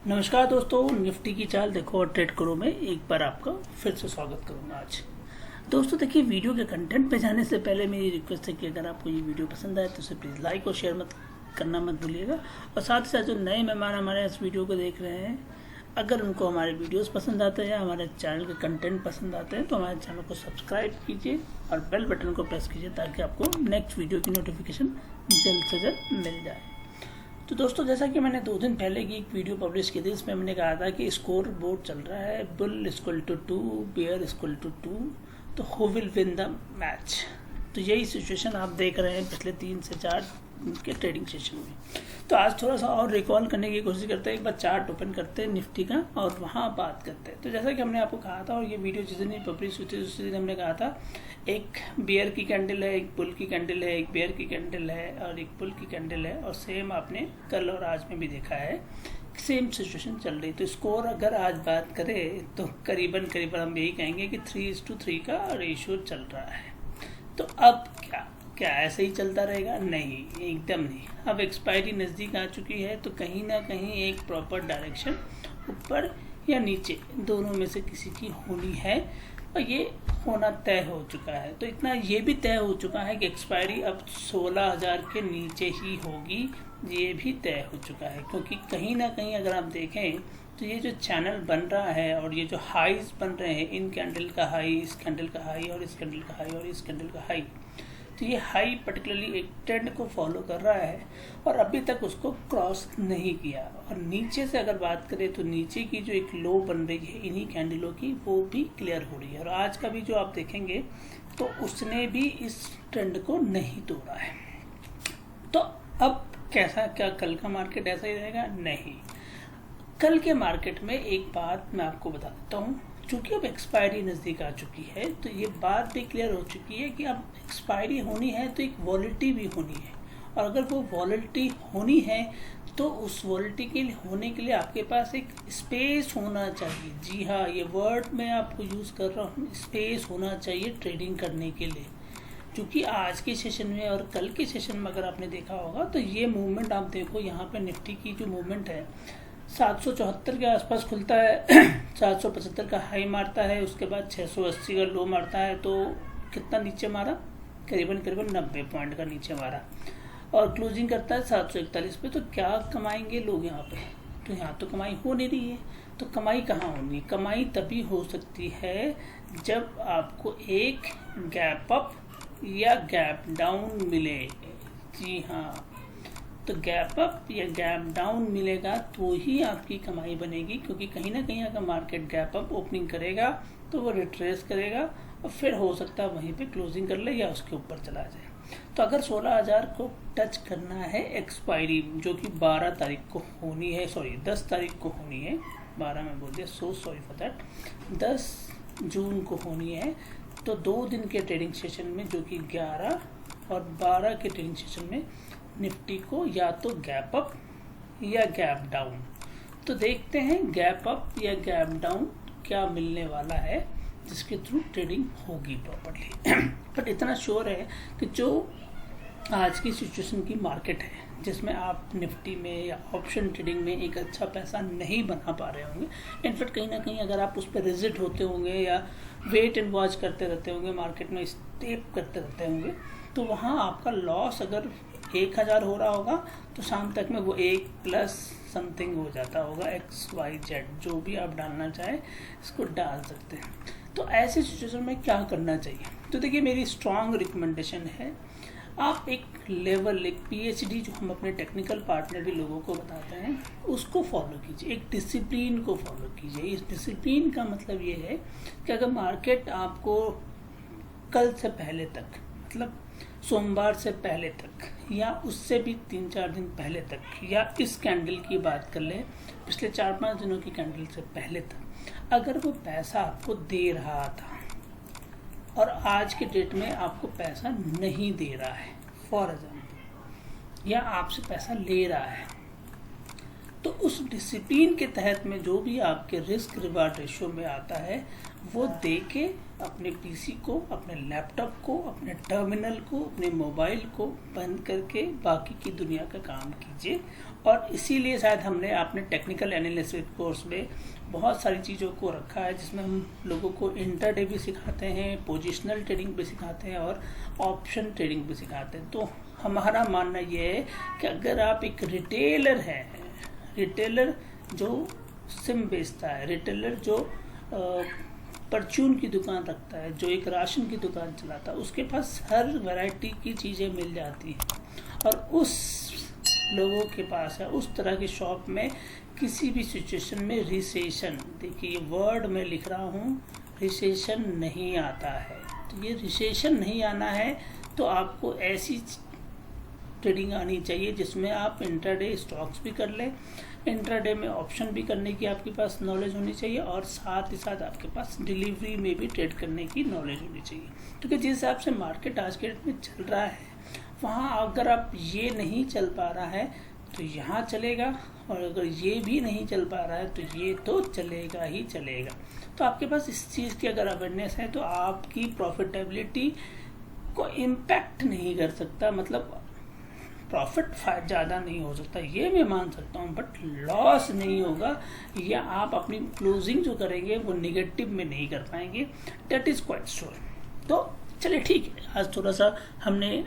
नमस्कार दोस्तों, निफ्टी की चाल देखो और ट्रेड करो में एक बार आपका फिर से स्वागत करूंगा। आज दोस्तों देखिए, वीडियो के कंटेंट पे जाने से पहले मेरी रिक्वेस्ट है कि अगर आपको ये वीडियो पसंद आए तो उसे प्लीज़ लाइक और शेयर मत भूलिएगा। और साथ ही साथ जो नए मेहमान हमारे इस वीडियो को देख रहे हैं, अगर उनको हमारे वीडियोस पसंद आते हैं या हमारे चैनल के कंटेंट पसंद आते हैं तो हमारे चैनल को सब्सक्राइब कीजिए और बेल बटन को प्रेस कीजिए ताकि आपको नेक्स्ट वीडियो की नोटिफिकेशन जल्द से जल्द मिल जाए। तो दोस्तों, जैसा कि मैंने 2 दिन पहले की एक वीडियो पब्लिश की थी, इसमें मैंने कहा था कि स्कोर बोर्ड चल रहा है bull equal to 2, bear equal to 2, तो who will win the match. तो यही सिचुएशन आप देख रहे हैं पिछले 3 से 4 के ट्रेडिंग सेशन में। तो आज थोड़ा सा और रिकॉल करने की कोशिश करते हैं, एक बार चार्ट ओपन करते हैं निफ्टी का और वहाँ बात करते हैं। तो जैसा कि हमने आपको कहा था, और ये वीडियो जिस दिन पब्लिश हुई थी उस दिन हमने कहा था, एक बियर की कैंडल है, एक बुल की कैंडल है, एक बियर की कैंडल है और एक बुल की कैंडल है। और सेम आपने कल और आज में भी देखा है, सेम सिचुएशन चल रही। तो स्कोर अगर आज बात करें तो करीबन हम यही कहेंगे कि 3:3 का रेशियो चल रहा है। तो अब क्या ऐसे ही चलता रहेगा? नहीं, एकदम नहीं। अब एक्सपायरी नज़दीक आ चुकी है, तो कहीं ना कहीं एक प्रॉपर डायरेक्शन ऊपर या नीचे दोनों में से किसी की होनी है और ये होना तय हो चुका है। तो इतना ये भी तय हो चुका है कि एक्सपायरी अब 16,000 के नीचे ही होगी, ये भी तय हो चुका है। क्योंकि कहीं ना कहीं अगर आप देखें तो ये जो चैनल बन रहा है और ये जो हाईज बन रहे हैं, इन कैंडल का हाई, इस कैंडल का हाई और इस कैंडल का हाई और इस कैंडल का हाई, तो ये हाई पर्टिकुलरली एक ट्रेंड को फॉलो कर रहा है और अभी तक उसको क्रॉस नहीं किया। और नीचे से अगर बात करें तो नीचे की जो एक लो बन रही है इन्हीं कैंडलों की, वो भी क्लियर हो रही है। और आज का भी जो आप देखेंगे तो उसने भी इस ट्रेंड को नहीं तोड़ा है। तो अब क्या कल का मार्केट ऐसा ही रहेगा? नहीं। कल के मार्केट में एक बात मैं आपको बता देता हूँ, चूंकि अब एक्सपायरी नज़दीक आ चुकी है तो ये बात भी क्लियर हो चुकी है कि अब एक्सपायरी होनी है तो एक वॉलिटी भी होनी है। और अगर वो वॉलिटी होनी है तो उस वॉलिटी के होने के लिए आपके पास एक स्पेस होना चाहिए। जी हाँ, ये वर्ड मैं आपको यूज़ कर रहा हूँ, स्पेस होना चाहिए ट्रेडिंग करने के लिए। क्योंकि आज के सेशन में और कल के सेशन में अगर आपने देखा होगा तो ये मूवमेंट आप देखो, यहाँ पे निफ्टी की जो मूवमेंट है 774 के आसपास खुलता है, 775 का हाई मारता है, उसके बाद 680 का लो मारता है। तो कितना नीचे मारा? करीबन 90 पॉइंट का नीचे मारा और क्लोजिंग करता है 741 पे। तो क्या कमाएंगे लोग यहाँ पे? तो यहाँ तो कमाई हो नहीं रही है। तो कमाई कहाँ होनी? कमाई तभी हो सकती है जब आपको एक गैप अप या गैप डाउन मिले। जी हाँ, तो गैप अप या गैप डाउन मिलेगा तो ही आपकी कमाई बनेगी। क्योंकि कहीं ना कहीं अगर मार्केट गैप अप ओपनिंग करेगा तो वो रिट्रेस करेगा और फिर हो सकता है वहीं पे क्लोजिंग कर ले या उसके ऊपर चला जाए। तो अगर 16,000 को टच करना है एक्सपायरी, जो कि 12 तारीख को होनी है, 10 तारीख को होनी है, 12 में बोल दिया, सॉरी फॉर दैट, 10 जून को होनी है। तो 2 दिन के ट्रेडिंग सेशन में, जो कि 11 और 12 के ट्रेडिंग सेशन में निफ्टी को या तो गैप अप या गैप डाउन, तो देखते हैं गैप अप या गैप डाउन क्या मिलने वाला है जिसके थ्रू ट्रेडिंग होगी प्रॉपर्ली। बट इतना श्योर है कि जो आज की सिचुएशन की मार्केट है, जिसमें आप निफ्टी में या ऑप्शन ट्रेडिंग में एक अच्छा पैसा नहीं बना पा रहे होंगे, इनफैक्ट कहीं ना कहीं अगर आप उस पर रिजिट होते होंगे या वेट एंड वॉच करते रहते होंगे, मार्केट में स्टेप करते रहते होंगे, तो वहाँ आपका लॉस अगर 1,000 हो रहा होगा तो शाम तक में वो 1 प्लस समथिंग हो जाता होगा। XYZ जो भी आप डालना चाहें इसको डाल सकते हैं। तो ऐसी सिचुएशन में क्या करना चाहिए? तो देखिए, मेरी स्ट्रॉन्ग रिकमेंडेशन है, आप एक लेवल, एक PhD जो हम अपने टेक्निकल पार्टनर भी लोगों को बताते हैं, उसको फॉलो कीजिए, एक डिसिप्लिन को फॉलो कीजिए। इस डिसिप्लिन का मतलब ये है कि अगर मार्केट आपको कल से पहले तक, मतलब सोमवार से पहले तक या उससे भी 3-4 दिन पहले तक, या इस कैंडल की बात कर लें पिछले 4-5 दिनों की कैंडल से पहले तक, अगर वो पैसा आपको दे रहा था और आज के डेट में आपको पैसा नहीं दे रहा है फॉर एग्जाम्पल, या आपसे पैसा ले रहा है, तो उस डिसिप्लिन के तहत में जो भी आपके रिस्क रिवार्ड रेशियो में आता है वो दे के अपने पीसी को, अपने लैपटॉप को, अपने टर्मिनल को, अपने मोबाइल को बंद करके बाकी की दुनिया का काम कीजिए। और इसीलिए शायद हमने अपने टेक्निकल एनालिसिस कोर्स में बहुत सारी चीज़ों को रखा है, जिसमें हम लोगों को इंटरडे भी सिखाते हैं, पोजिशनल ट्रेडिंग भी सिखाते हैं और ऑप्शन ट्रेडिंग भी सिखाते हैं। तो हमारा मानना ये है कि अगर आप एक रिटेलर हैं, रिटेलर जो सिम बेचता है, रिटेलर जो परचून की दुकान रखता है, जो एक राशन की दुकान चलाता है, उसके पास हर वैरायटी की चीज़ें मिल जाती हैं। और उस लोगों के पास है, उस तरह की शॉप में किसी भी सिचुएशन में रिसेशन, देखिए ये वर्ड मैं लिख रहा हूँ, रिसेशन नहीं आता है। तो ये रिसेशन नहीं आना है तो आपको ऐसी ट्रेडिंग आनी चाहिए जिसमें आप इंट्राडे स्टॉक्स भी कर लें, इंट्राडे में ऑप्शन भी करने की आपके पास नॉलेज होनी चाहिए, और साथ ही साथ आपके पास डिलीवरी में भी ट्रेड करने की नॉलेज होनी चाहिए। क्योंकि जिस हिसाब से मार्केट आज के डेट में चल रहा है, वहाँ अगर आप ये नहीं चल पा रहा है तो यहाँ चलेगा, और अगर ये भी नहीं चल पा रहा है तो ये तो चलेगा ही चलेगा। तो आपके पास इस चीज़ की अगर अवेयरनेस है तो आपकी प्रॉफिटेबिलिटी को इम्पैक्ट नहीं कर सकता, मतलब प्रॉफिट ज़्यादा नहीं हो सकता, ये मैं मान सकता हूँ, बट लॉस नहीं होगा, या आप अपनी क्लोजिंग जो करेंगे वो निगेटिव में नहीं कर पाएंगे, दैट इज़ क्वाइट श्योर। तो चलिए ठीक है, आज थोड़ा सा हमने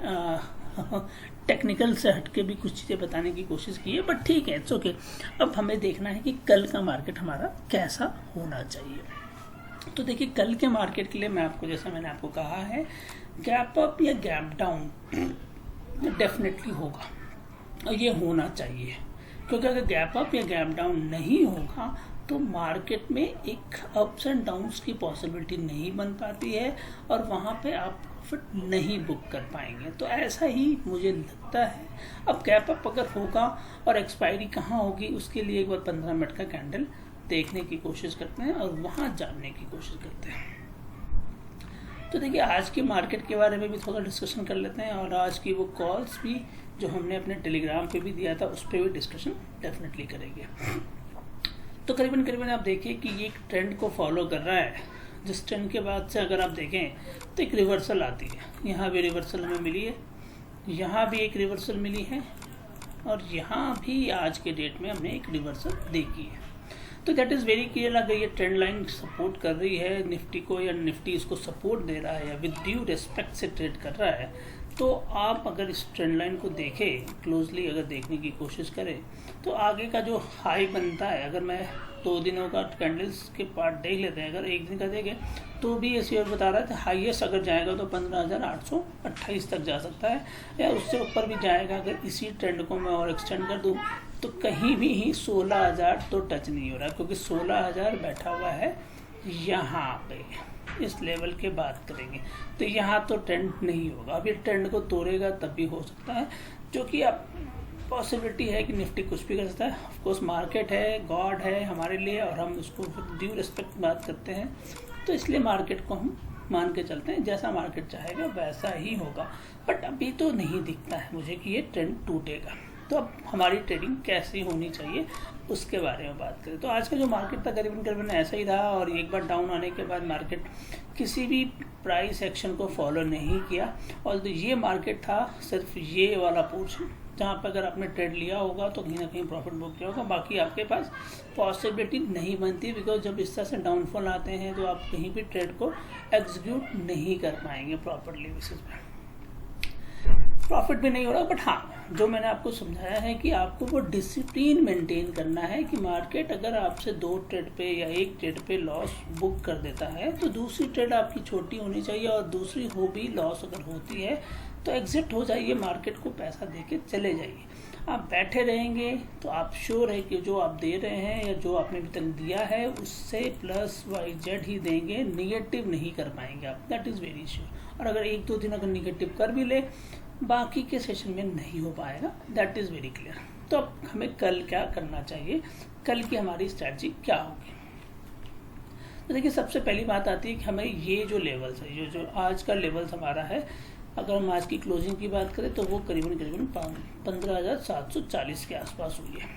टेक्निकल से हटके भी कुछ चीज़ें बताने की कोशिश की है, बट ठीक है, इट्स ओके। अब हमें देखना है कि कल का मार्केट हमारा कैसा होना चाहिए। तो देखिए कल के मार्केट के लिए मैं आपको, जैसा मैंने आपको कहा है, गैप अप या गैप डाउन डेफिनेटली होगा, और ये होना चाहिए, क्योंकि अगर गैप अप या गैप डाउन नहीं होगा तो मार्केट में एक अप्स एंड डाउन्स की पॉसिबिलिटी नहीं बन पाती है, और वहाँ पे आप प्रॉफिट नहीं बुक कर पाएंगे। तो ऐसा ही मुझे लगता है। अब गैप अप अगर होगा और एक्सपायरी कहाँ होगी, उसके लिए एक बार 15 मिनट का कैंडल देखने की कोशिश करते हैं और वहाँ जानने की कोशिश करते हैं। तो देखिए आज के मार्केट के बारे में भी थोड़ा डिस्कशन कर लेते हैं, और आज की वो कॉल्स भी जो हमने अपने टेलीग्राम पे भी दिया था उस पर भी डिस्कशन डेफिनेटली करेंगे। तो करीबन आप देखिए कि ये एक ट्रेंड को फॉलो कर रहा है, जिस ट्रेंड के बाद से अगर आप देखें तो एक रिवर्सल आती है। यहाँ भी रिवर्सल हमें मिली है, यहाँ भी एक रिवर्सल मिली है, और यहाँ भी आज के डेट में हमने एक रिवर्सल देखी है। तो दैट इज़ वेरी क्लियर, अगर ये ट्रेंड लाइन सपोर्ट कर रही है निफ्टी को, या निफ्टी इसको सपोर्ट दे रहा है, या विद ड्यू रिस्पेक्ट से ट्रेड कर रहा है, तो आप अगर इस ट्रेंड लाइन को देखें क्लोजली, अगर देखने की कोशिश करें, तो आगे का जो हाई बनता है, अगर मैं 2 दिनों का कैंडल्स के पार्ट देख लेते हैं, अगर एक दिन का देखें तो भी ये शेयर बता रहा था हाईएस्ट अगर जाएगा तो 15,828 तक जा सकता है, या उससे ऊपर भी जाएगा। अगर इसी ट्रेंड को मैं और एक्सटेंड कर दूँ तो कहीं भी ही 16,000 तो टच नहीं हो रहा, क्योंकि 16,000 बैठा हुआ है यहाँ पे, इस लेवल के बात करेंगे तो यहाँ तो ट्रेंड नहीं होगा। अब ये ट्रेंड को तोड़ेगा तब भी हो सकता है, जो कि अब पॉसिबिलिटी है कि निफ्टी कुछ भी कर सकता है। ऑफ कोर्स मार्केट है, गॉड है हमारे लिए, और हम उसको ड्यू रिस्पेक्ट बात करते हैं, तो इसलिए मार्केट को हम मान के चलते हैं, जैसा मार्केट चाहेगा वैसा ही होगा। बट अभी तो नहीं दिखता है मुझे कि ये ट्रेंड टूटेगा। तो अब हमारी ट्रेडिंग कैसी होनी चाहिए उसके बारे में बात करें, तो आज का जो मार्केट था करीबन ऐसा ही रहा, और एक बार डाउन आने के बाद मार्केट किसी भी प्राइस एक्शन को फॉलो नहीं किया। और तो ये मार्केट था सिर्फ ये वाला पोर्शन जहाँ पर अगर आपने ट्रेड लिया होगा तो कहीं ना कहीं प्रॉफिट बुक किया होगा, बाकी आपके पास पॉसिबिलिटी नहीं बनती, बिकॉज जब इस तरह से डाउनफॉल आते हैं तो आप कहीं भी ट्रेड को एग्जीक्यूट नहीं कर पाएंगे प्रॉपरली बेसिस पे, प्रॉफिट भी नहीं हो रहा। बट हाँ, जो मैंने आपको समझाया है कि आपको वो डिसिप्लिन मेंटेन करना है कि मार्केट अगर आपसे 2 ट्रेड पे या 1 ट्रेड पे लॉस बुक कर देता है तो दूसरी ट्रेड आपकी छोटी होनी चाहिए, और दूसरी हो भी लॉस अगर होती है तो एग्जिट हो जाइए, मार्केट को पैसा दे के चले जाइए। आप बैठे रहेंगे तो आप श्योर है कि जो आप दे रहे हैं या जो आपने अभी तक दिया है उससे +YZ ही देंगे, निगेटिव नहीं कर पाएंगे आप, दैट इज़ वेरी श्योर। और अगर 1-2 दिन अगर निगेटिव कर भी ले, बाकी के सेशन में नहीं हो पाएगा, दैट इज़ वेरी क्लियर। तो अब हमें कल क्या करना चाहिए, कल की हमारी स्ट्रैटेजी क्या होगी। तो देखिए सबसे पहली बात आती है कि हमें ये जो लेवल्स है, जो आज का लेवल्स हमारा है, अगर हम आज की क्लोजिंग की बात करें तो वो करीबन 15,740 के आसपास हुई है।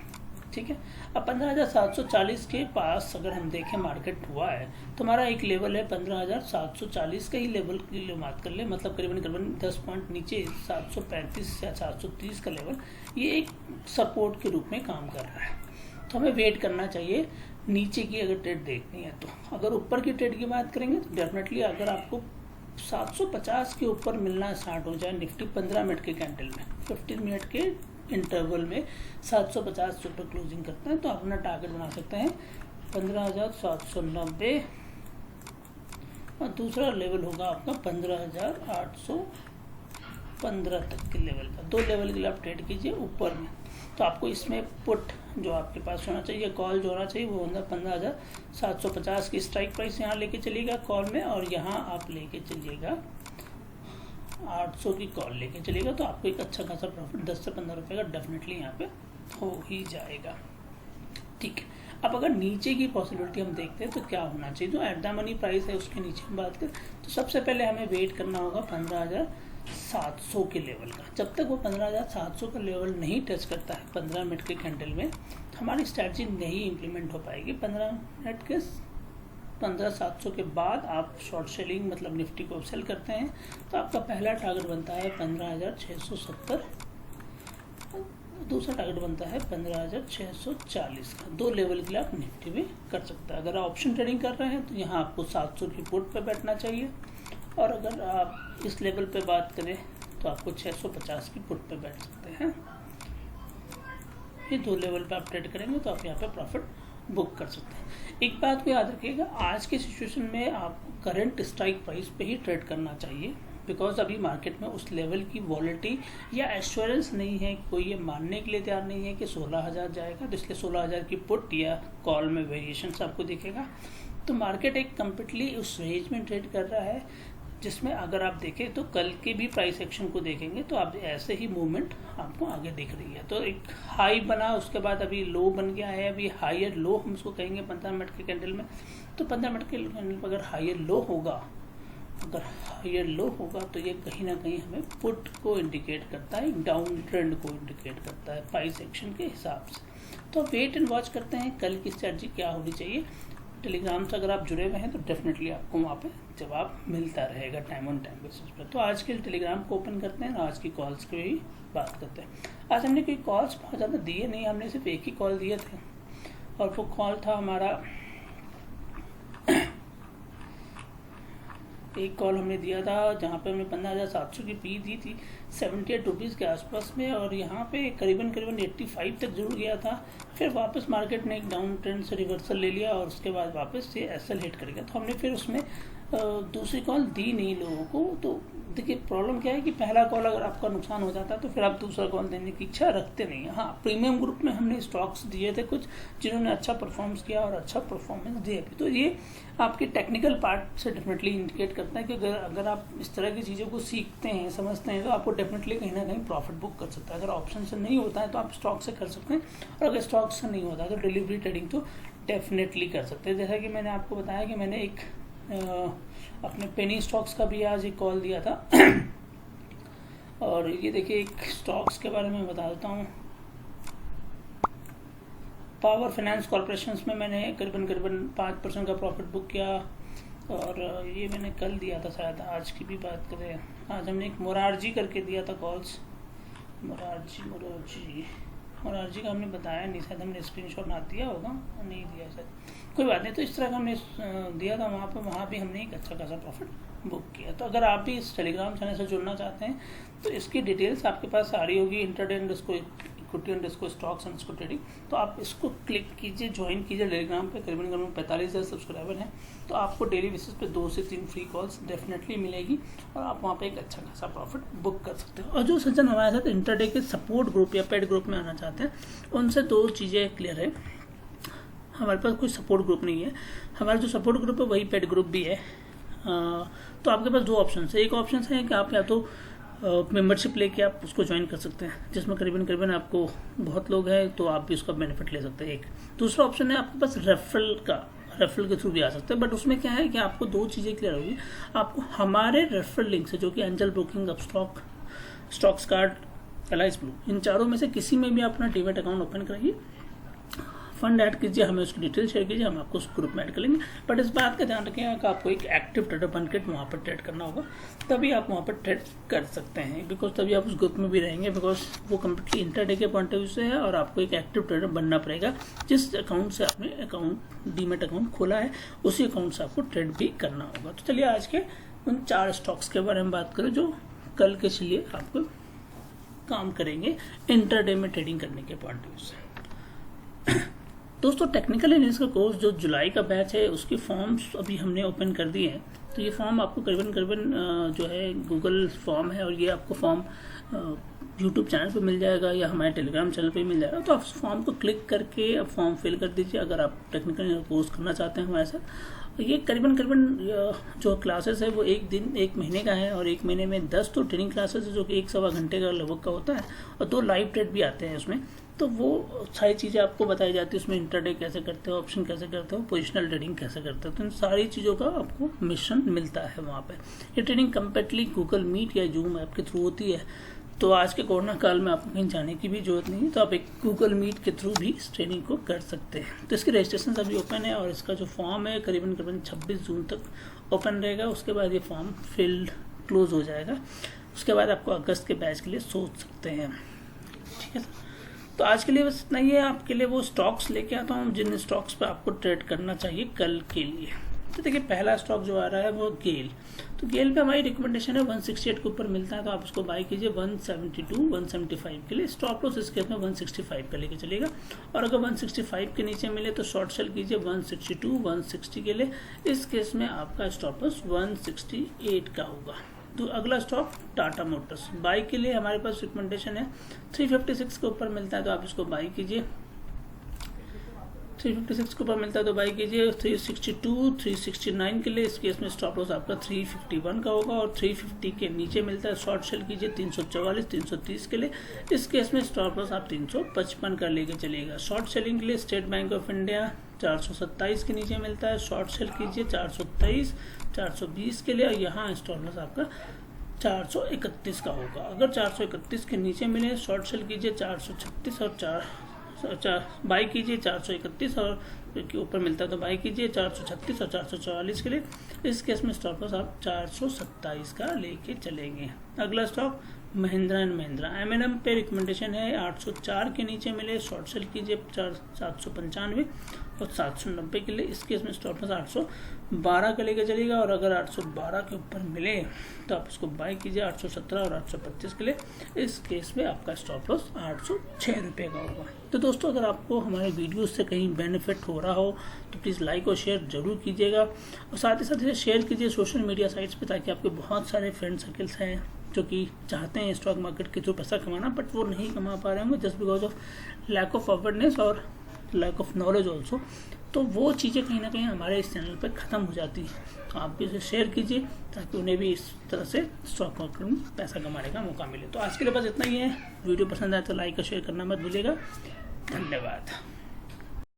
ठीक है। अब 15,740 के पास अगर हम देखें मार्केट हुआ है तो हमारा एक लेवल है 15,740 का ही लेवल की बात कर ले, मतलब करीबन 10 पॉइंट नीचे 735 या 730 का लेवल, ये एक सपोर्ट के रूप में काम कर रहा है। तो हमें वेट करना चाहिए नीचे की अगर ट्रेड देखनी है तो। अगर ऊपर की ट्रेड की बात करेंगे तो डेफिनेटली अगर आपको 750 के ऊपर मिलना स्टार्ट हो जाए निफ्टी 15 मिनट के कैंडल में, 15 मिनट के इंटरवल में 750 के ऊपर क्लोजिंग करते हैं तो अपना टारगेट बना सकते हैं 15,790 और दूसरा लेवल होगा आपका 15,815 तक के लेवल का। 2 लेवल के लिए आप ट्रेड कीजिए ऊपर में। तो आपको इसमें पुट जो आपके पास होना चाहिए, कॉल जो होना चाहिए वो होगा 15,750 की स्ट्राइक प्राइस यहाँ लेके चलिएगा कॉल में, और यहाँ आप लेके चलिएगा 800 की कॉल लेके चलिएगा तो आपको एक अच्छा खासा प्रॉफिट 10 से 15 रुपये का डेफिनेटली यहाँ पे हो ही जाएगा। ठीक है। अब अगर नीचे की पॉसिबिलिटी हम देखते हैं तो क्या होना चाहिए, जो एट द मनी प्राइस है उसके नीचे हम बात करें तो सबसे पहले हमें वेट करना होगा 15,700 के लेवल का। जब तक वो 15,700 का लेवल नहीं टच करता है 15 मिनट के कैंडल में तो हमारी स्ट्रैटेजी नहीं इम्प्लीमेंट हो पाएगी। 15 मिनट के 15,700 के बाद आप शॉर्ट सेलिंग मतलब निफ्टी को सेल करते हैं तो आपका पहला टारगेट बनता है 15,670, दूसरा टारगेट बनता है 15,640 का। 2 लेवल के लिए आप निफ्टी भी कर सकते हैं। अगर आप ऑप्शन ट्रेडिंग कर रहे हैं तो यहाँ आपको 700 की पुट पे बैठना चाहिए, और अगर आप इस लेवल पे बात करें तो आपको 650 की पुट पे बैठ सकते हैं। ये 2 लेवल पे आप ट्रेड करेंगे तो आप यहाँ पे प्रॉफिट बुक कर सकते हैं। एक बात को याद रखिएगा, आज के सिचुएशन में आपको करंट स्ट्राइक प्राइस पे ही ट्रेड करना चाहिए, बिकॉज अभी मार्केट में उस लेवल की वॉलिटी या एश्योरेंस नहीं है, कोई ये मानने के लिए तैयार नहीं है कि 16,000 जाएगा, तो इसलिए 16,000 की पुट या कॉल में वेरिएशंस आपको दिखेगा। तो मार्केट एक कम्प्लीटली उस रेंज में ट्रेड कर रहा है जिसमें अगर आप देखें तो कल के भी प्राइस एक्शन को देखेंगे तो आप ऐसे ही मूवमेंट आपको आगे दिख रही है। तो एक हाई बना, उसके बाद अभी लो बन गया है, अभी हायर लो हम उसको कहेंगे 15 मिनट के कैंडल में। तो 15 मिनट के कैंडल पर अगर हायर लो होगा तो ये कहीं ना कहीं हमें पुट को इंडिकेट करता है, डाउन ट्रेंड को इंडिकेट करता है प्राइस एक्शन के हिसाब से। तो वेट एंड वॉच करते हैं कल की स्ट्रैटेजी क्या होनी चाहिए। टेलीग्राम से अगर आप जुड़े हुए हैं तो डेफिनेटली आपको वहाँ पे जवाब मिलता रहेगा टाइम ऑन टाइम बेसिस पर। तो आज के टेलीग्राम को ओपन करते हैं और आज की कॉल्स की भी बात करते हैं। आज हमने कोई कॉल्स बहुत ज़्यादा दिए नहीं, हमने सिर्फ एक ही कॉल दिए थे और वो कॉल था हमारा एक कॉल हमने दिया था जहाँ पे हमने 15,700 की पी दी थी 78 रुपीज़ के आसपास में, और यहाँ पे करीबन 85 तक जरूर गया था। फिर वापस मार्केट ने एक डाउन ट्रेंड से रिवर्सल ले लिया और उसके बाद वापस से एसएल हिट कर गया। तो हमने फिर उसमें दूसरी कॉल दी नहीं लोगों को। तो देखिए प्रॉब्लम क्या है कि पहला कॉल अगर आपका नुकसान हो जाता है तो फिर आप दूसरा कॉल देने की इच्छा रखते नहीं हैं। हाँ, प्रीमियम ग्रुप में हमने स्टॉक्स दिए थे कुछ जिन्होंने अच्छा परफॉर्मेंस किया और अच्छा परफॉर्मेंस दिया भी। तो ये आपके टेक्निकल पार्ट से डेफिनेटली इंडिकेट करता है कि अगर आप इस तरह की चीज़ों को सीखते हैं, समझते हैं, तो आपको डेफिनेटली कहीं ना कहीं प्रॉफिट बुक कर सकता है। अगर ऑप्शन से नहीं होता है तो आप स्टॉक से कर सकते हैं, और अगर स्टॉक से नहीं होता है तो डिलीवरी ट्रेडिंग तो डेफिनेटली कर सकते हैं। जैसा कि मैंने आपको बताया कि मैंने एक अपने पेनी स्टॉक्स का भी आज एक कॉल दिया था और ये देखिए एक स्टॉक्स के बारे में बता देता हूँ। पावर फाइनेंस कॉर्पोरेशन में मैंने करीबन 5% का प्रॉफिट बुक किया, और ये मैंने कल दिया था शायद। आज की भी बात करें, आज हमने एक मोरारजी करके दिया था कॉल्स। मोरारजी का हमने बताया नहीं, शायद हमने स्क्रीनशॉट ना दिया होगा, नहीं दिया शायद, कोई बात नहीं। तो इस तरह का हमने दिया था वहाँ भी हमने एक अच्छा खासा प्रॉफिट बुक किया। तो अगर आप भी इस टेलीग्राम चैनल से जुड़ना चाहते हैं तो इसकी डिटेल्स आपके पास आ रही होगी, intraday equity underscore stocks underscore trading. तो आप इसको क्लिक कीजिए, ज्वाइन कीजिए टेलीग्राम पे। करीबन 45,000 सब्सक्राइबर हैं, तो आपको डेली बेसिस पे 2 से 3 फ्री कॉल्स डेफिनेटली मिलेगी और आप वहाँ पे एक अच्छा खासा प्रॉफिट बुक कर सकते हो। और जो सज्जन हमारे साथ इंट्राडे के सपोर्ट ग्रुप या पेड ग्रुप में आना चाहते हैं उनसे 2 चीज़ें क्लियर है। हमारे पास कोई सपोर्ट ग्रुप नहीं है, हमारा जो सपोर्ट ग्रुप है वही पेड ग्रुप भी है। तो आपके पास 2 ऑप्शन है। एक ऑप्शन है कि आप या तो मेंबरशिप लेके आप उसको ज्वाइन कर सकते हैं, जिसमें करीबन आपको बहुत लोग हैं तो आप भी उसका बेनिफिट ले सकते हैं। एक दूसरा ऑप्शन है आपके पास रेफरल के थ्रू भी आ सकते हैं। बट उसमें क्या है कि आपको 2 चीज़ें क्लियर होगी। आपको हमारे रेफरल लिंक से, जो कि Angel Broking, Upstox, Stoxkart, Alice Blue, इन चारों में से किसी में भी अपना डीमैट अकाउंट ओपन कराइए। फंड ऐड कीजिए, हमें उसकी डिटेल शेयर कीजिए, हम आपको उस ग्रुप में ऐड कर लेंगे। बट इस बात का ध्यान रखिएगा कि आपको एक एक्टिव ट्रेडर बनकर वहाँ पर ट्रेड करना होगा, तभी आप वहाँ पर ट्रेड कर सकते हैं, बिकॉज तभी आप उस ग्रुप में भी रहेंगे, बिकॉज वो कम्प्लीटली इंटरडे के पॉइंट ऑफ व्यू से है और आपको एक एक्टिव ट्रेडर बनना पड़ेगा। जिस अकाउंट से आपने डीमेट अकाउंट खोला है उसी अकाउंट से आपको ट्रेड भी करना होगा। तो चलिए आज के उन 4 स्टॉक्स के बारे में बात करें जो कल के लिए आपको काम करेंगे इंटरडे में ट्रेडिंग करने के पॉइंट ऑफ व्यू से। दोस्तों, टेक्निकल एनालिसिस का कोर्स जो जुलाई का बैच है उसकी फॉर्म्स अभी हमने ओपन कर दिए हैं। तो ये फॉर्म आपको करीबन जो है गूगल फॉर्म है और ये आपको फॉर्म यूट्यूब चैनल पे मिल जाएगा या हमारे टेलीग्राम चैनल पे मिल जाएगा। तो आप उस फॉर्म को क्लिक करके आप फॉर्म फिल कर दीजिए अगर आप टेक्निकल कोर्स करना चाहते हैं हमारे साथ। ये करीबन जो क्लासेस है वो एक महीने का है और एक महीने में 10 तो ट्रेनिंग क्लासेस है जो कि 1-1.25 घंटे का लगभग का होता है और 2 लाइव ट्रेड भी आते हैं उसमें। तो वो सारी चीज़ें आपको बताई जाती है उसमें, इंटरडे कैसे करते हो, ऑप्शन कैसे करते हो, पोजिशनल ट्रेडिंग कैसे करते हो। तो इन सारी चीज़ों का आपको मिशन मिलता है वहाँ पे। ये ट्रेनिंग कम्प्लीटली गूगल मीट या जूम ऐप के थ्रू होती है। तो आज के कोरोना काल में आपको कहीं जाने की भी जरूरत नहीं है, तो आप एक गूगल मीट के थ्रू भी इस ट्रेनिंग को कर सकते हैं। तो इसकी रजिस्ट्रेशन अभी ओपन है और इसका जो फॉर्म है करीबन 26 जून तक ओपन रहेगा। उसके बाद ये फॉर्म फिल्ड क्लोज हो जाएगा। उसके बाद आपको अगस्त के बैच के लिए सोच सकते हैं। ठीक है, तो आज के लिए बस इतना ही है। आपके लिए वो स्टॉक्स लेके आता हूँ जिन स्टॉक्स पे आपको ट्रेड करना चाहिए कल के लिए। तो देखिए, पहला स्टॉक जो आ रहा है वो गेल। तो गेल पे हमारी रिकमेंडेशन है 168 के ऊपर मिलता है तो आप उसको बाय कीजिए 172 175 के लिए। स्टॉप लॉस इसके में 165 का लेके चलेगा और अगर 165 के नीचे मिले तो शॉर्ट सेल कीजिए 162 160 के लिए। इस केस में आपका स्टॉप लॉस 168 का होगा। तो अगला स्टॉक टाटा मोटर्स, बाई के लिए हमारे पास रिकमेंडेशन है 356 के ऊपर मिलता है तो आप इसको बाई कीजिए। 356 के ऊपर मिलता है तो बाई कीजिए। 362 369 के लिए, इस केस में स्टॉप लॉस आपका 351 का होगा और 350 के नीचे मिलता है शॉर्ट सेल कीजिए 344 330 के लिए। इस केस में स्टॉप लॉस आप 355 का लेके चलिएगा। शॉर्ट सेलिंग के लिए स्टेट बैंक ऑफ इंडिया 427 के नीचे मिलता है, शॉर्ट सेल कीजिए 423 420 के लिए और यहाँ स्टॉप लॉस आपका 431 का होगा। अगर 431 के नीचे मिले शॉर्ट सेल कीजिए 436 और बाई कीजिए 431 और के ऊपर मिलता है तो बाई कीजिए 436 और 444 के लिए। इस केस में स्टॉप लॉस आप 427 का लेके चलेंगे। अगला stock Mahindra and Mahindra, M&M पे रिकमेंडेशन है 804 के नीचे मिले शॉर्ट सेल कीजिए 795 और 790 के लिए। इस केस में स्टॉप लॉस 812 का लेके चलेगा और अगर 812 के ऊपर मिले तो आप इसको बाय कीजिए 817 और 825 के लिए। इस केस में आपका स्टॉप लॉस 806 रुपये का होगा। तो दोस्तों, अगर आपको हमारे वीडियो से कहीं बेनिफिट हो रहा हो तो प्लीज़ लाइक और शेयर जरूर कीजिएगा और साथ ही साथ इसे शेयर कीजिए सोशल मीडिया साइट्स पे, ताकि आपके बहुत सारे फ्रेंड सर्कल्स हैं जो कि चाहते हैं स्टॉक मार्केट के थ्रू पैसा कमाना बट वो नहीं कमा पा रहे होंगे just because of lack of awareness और लैक ऑफ नॉलेज ऑल्सो। तो वो चीज़ें कहीं ना कहीं हमारे इस चैनल पर ख़त्म हो जाती हैं। तो आप भी इसे शेयर कीजिए ताकि उन्हें भी इस तरह से स्टॉक मार्केट में पैसा कमाने का मौका मिले। तो आज के लिए बस इतना ही है। वीडियो पसंद आए तो लाइक और शेयर करना मत भूलिएगा। धन्यवाद।